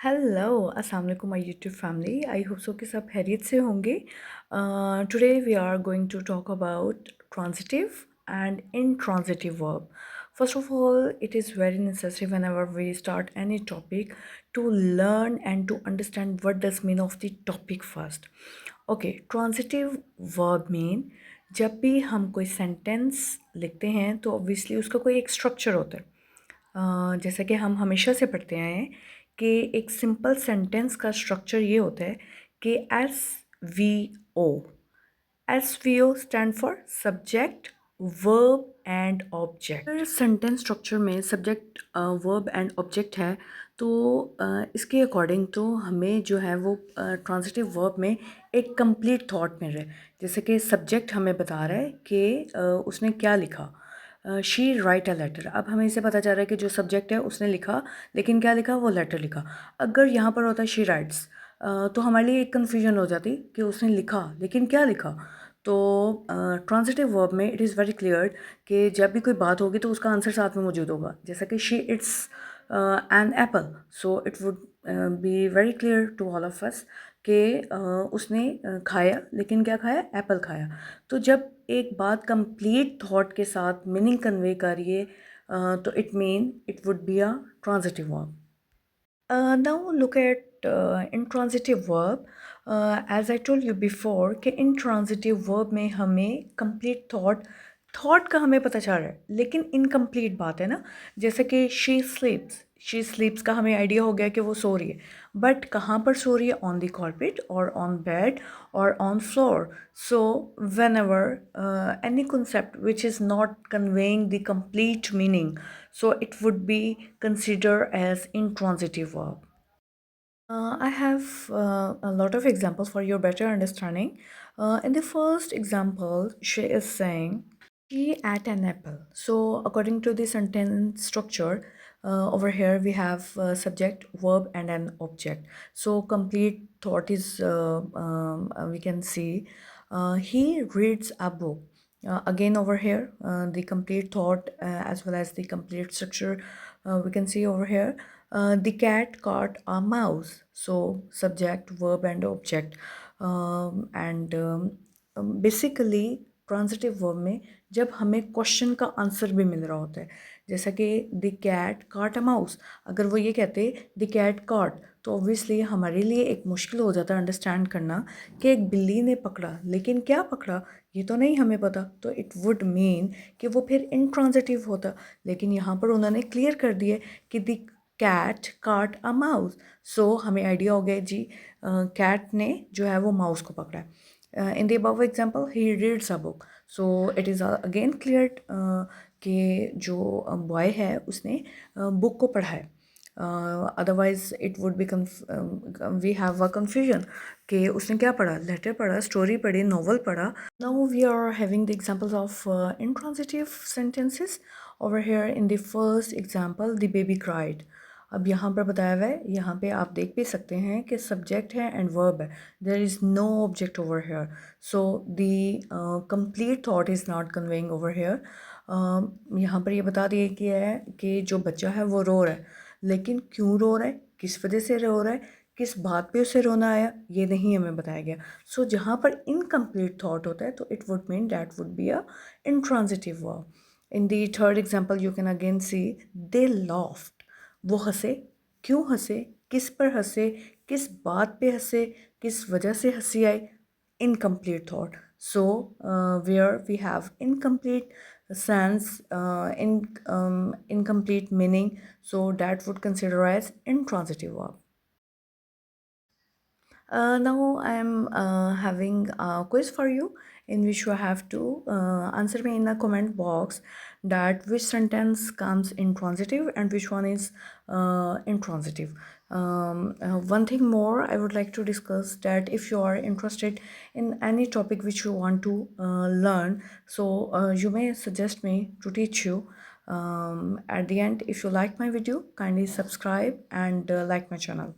Hello अस्सलाम वालेकुम my YouTube family. I hope so कि सब खैरियत से होंगे। Today we are going to talk about transitive and intransitive verb. First of all, it is very necessary whenever we start any topic to learn and to understand what does mean of the topic first. Okay, transitive verb mean जब भी हम कोई sentence लिखते हैं तो obviously उसका कोई एक स्ट्रक्चर होता है। जैसा कि हम हमेशा से पढ़ते आए हैं कि एक सिंपल सेंटेंस का स्ट्रक्चर ये होता है कि SVO। SVO stand for subject, verb and object. अगर सेंटेंस स्ट्रक्चर में सब्जेक्ट, वर्ब एंड ऑब्जेक्ट है तो इसके अकॉर्डिंग तो हमें जो है वो ट्रांजिटिव वर्ब में एक कंप्लीट थॉट मिल रहा है। जैसे कि सब्जेक्ट हमें बता रहा है कि उसने क्या लिखा, शी राइट अ लेटर। अब हमें इसे पता चल रहा है कि जो सब्जेक्ट है उसने लिखा, लेकिन क्या लिखा, वो लेटर लिखा। अगर यहाँ पर होता शी राइट्स तो हमारे लिए एक कन्फ्यूजन हो जाती कि उसने लिखा लेकिन क्या लिखा। तो ट्रांजिटिव वर्ब में इट इज़ वेरी क्लियर कि जब भी कोई बात होगी तो उसका आंसर साथ में मौजूद होगा। जैसा कि she eats an apple, so it would be very clear to all of us कि उसने खाया, लेकिन क्या खाया, एप्पल खाया। तो जब एक बात कंप्लीट थॉट के साथ मीनिंग कन्वे करिए तो it mean it would be a transitive verb. Now look at intransitive verb. As I told you before कि intransitive verb में हमें complete thought का हमें पता चल रहा है, लेकिन इनकम्प्लीट बात है ना। जैसे कि शी स्लीप्स का हमें आइडिया हो गया कि वो सो रही है, बट कहाँ पर सो रही है, ऑन द कार्पेट और ऑन बेड और on floor. So when ever any concept which is not conveying the complete meaning, so it would be considered as intransitive verb. I have a lot of examples for your better understanding. In the first example, she is saying, she ate an apple. So, according to the sentence structure, over here we have subject, verb, and an object. So, complete thought is we can see he reads a book. Again, over here, the complete thought as well as the complete structure we can see over here. The cat caught a mouse. So, subject, verb, and object. Basically, transitive verb में जब हमें question का answer भी मिल रहा होता है, जैसा कि द कैट काट अ माउस, अगर वो ये कहते द कैट काट, तो ऑब्वियसली हमारे लिए एक मुश्किल हो जाता है अंडरस्टैंड करना कि एक बिल्ली ने पकड़ा, लेकिन क्या पकड़ा ये तो नहीं हमें पता। तो इट वुड मीन कि वो फिर इनट्रांजिटिव होता, लेकिन यहाँ पर उन्होंने क्लियर कर दिया कि द कैट काट अ माउस। सो हमें आइडिया हो गया जी, कैट ने जो है वो माउस को पकड़ा है। In the above example, he reads a book. So it is again clear कि जो बॉय है उसने बुक को पढ़ा है। Otherwise it would be we have a confusion कि उसने क्या पढ़ा, लेटर पढ़ा, स्टोरी पढ़ी, नॉवल पढ़ा। Now we are having the examples of intransitive sentences. Over here in the first example, the baby cried. अब यहाँ पर बताया हुआ है, यहाँ पे आप देख भी सकते हैं कि सब्जेक्ट है एंड वर्ब है, there is no object over here, so the complete thought is not conveying over here. यहाँ पर ये बता दिया गया है कि जो बच्चा है वो रो रहा है, लेकिन क्यों रो रहा है, किस वजह से रो रहा है, किस बात पे उसे रोना आया, ये नहीं हमें बताया गया। सो जहाँ पर इनकम्प्लीट थॉट होता है तो it would mean that would be a intransitive verb. In the third example you can again see they laughed. वो हंसे, क्यों हंसे, किस पर हंसे, किस बात पे हंसे, किस वजह से हंसी आई, incomplete thought. So where we have incomplete sense, incomplete meaning, so that would consider as intransitive verb. Now I am having a quiz for you in which you have to answer me in the comment box that which sentence comes in transitive and which one is intransitive. One thing more I would like to discuss, that if you are interested in any topic which you want to learn, so you may suggest me to teach you. At the end, if you like my video, kindly subscribe and like my channel.